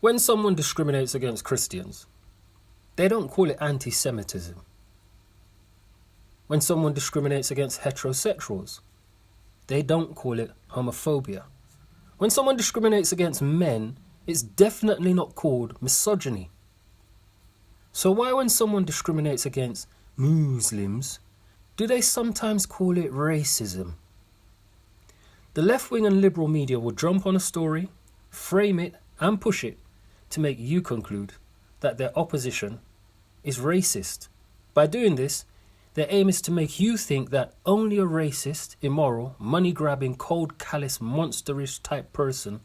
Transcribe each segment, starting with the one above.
When someone discriminates against Christians, they don't call it anti-Semitism. When someone discriminates against heterosexuals, they don't call it homophobia. When someone discriminates against men, it's definitely not called misogyny. So why when someone discriminates against Muslims, do they sometimes call it racism? The left-wing and liberal media will jump on a story, frame it and push it to make you conclude that their opposition is racist. By doing this, their aim is to make you think that only a racist, immoral, money-grabbing, cold, callous, monsterish type person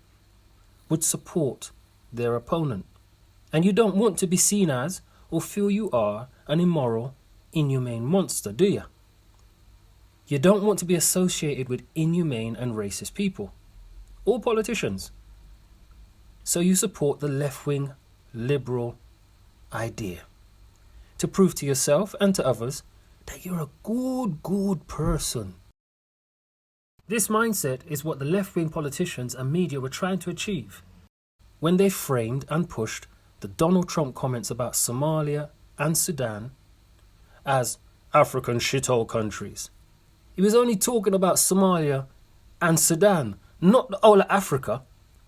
would support their opponent. And you don't want to be seen as or feel you are an immoral, inhumane monster, do you? You don't want to be associated with inhumane and racist people, or politicians. So you support the left-wing, liberal idea to prove to yourself and to others that you're a good person. This mindset is what the left-wing politicians and media were trying to achieve when they framed and pushed the Donald Trump comments about Somalia and Sudan as African shithole countries. He was only talking about Somalia and Sudan, not the whole of Africa,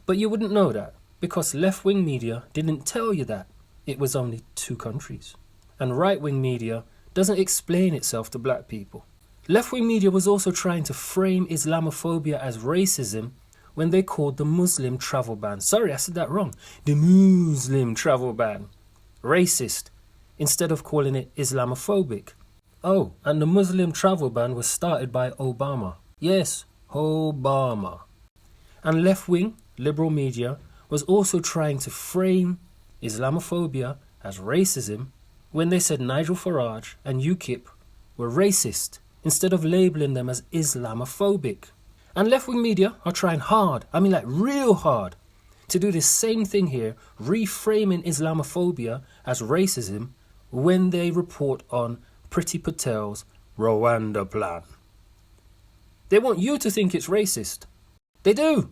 but you wouldn't know that because left-wing media didn't tell you that it was only 2 countries. And right-wing media doesn't explain itself to black people. Left-wing media was also trying to frame Islamophobia as racism when they called the Muslim travel ban, sorry, I said that wrong, the Muslim travel ban, racist, instead of calling it Islamophobic. Oh, and the Muslim travel ban was started by Obama. Yes, Obama. And left-wing, liberal media was also trying to frame Islamophobia as racism when they said Nigel Farage and UKIP were racist instead of labeling them as Islamophobic. And left-wing media are trying hard, I mean like real hard, to do the same thing here, reframing Islamophobia as racism when they report on Priti Patel's Rwanda plan. They want you to think it's racist. They do.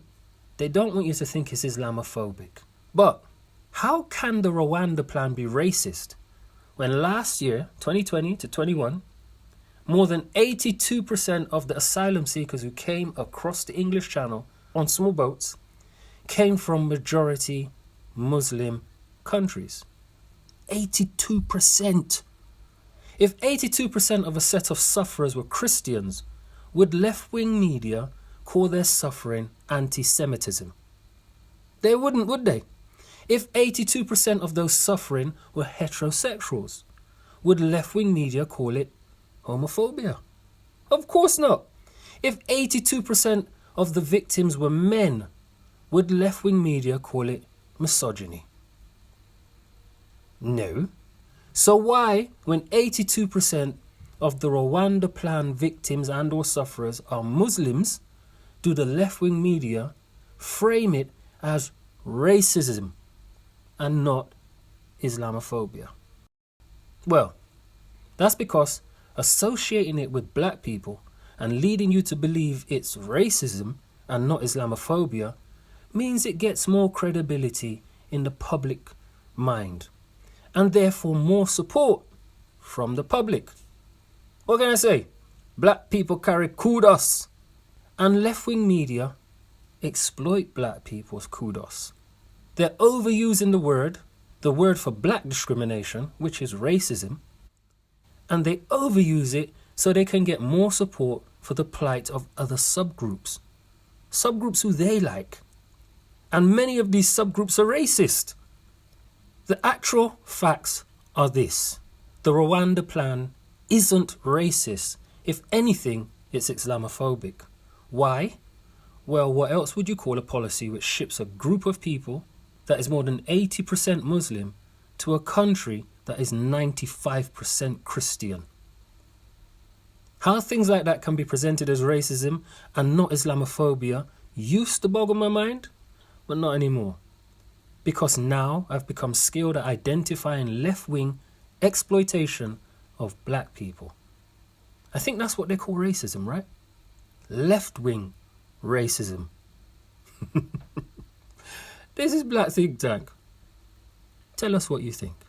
They don't want you to think it's Islamophobic. But how can the Rwanda plan be racist when last year, 2020 to 21, more than 82% of the asylum seekers who came across the English Channel on small boats came from majority Muslim countries? 82%. If 82% of a set of sufferers were Christians, would left-wing media call their suffering anti-Semitism? They wouldn't, would they? If 82% of those suffering were heterosexuals, would left-wing media call it homophobia? Of course not. If 82% of the victims were men, would left-wing media call it misogyny? No. So why, when 82% of the Rwanda plan victims and or sufferers are Muslims, do the left-wing media frame it as racism and not Islamophobia? Well, that's because associating it with black people and leading you to believe it's racism and not Islamophobia means it gets more credibility in the public mind and therefore more support from the public. What can I say? Black people carry kudos, and left-wing media exploit black people's kudos. They're overusing the word for black discrimination, which is racism, and they overuse it so they can get more support for the plight of other subgroups who they like. And many of these subgroups are racist. The actual facts are this: the Rwanda plan isn't racist. If anything, it's Islamophobic. Why? Well, what else would you call a policy which ships a group of people that is more than 80% Muslim to a country that is 95% Christian? How things like that can be presented as racism and not Islamophobia used to boggle my mind, but not anymore. Because now I've become skilled at identifying left-wing exploitation of black people. I think that's what they call racism, right? Left-wing racism. This is Black Think Tank. Tell us what you think.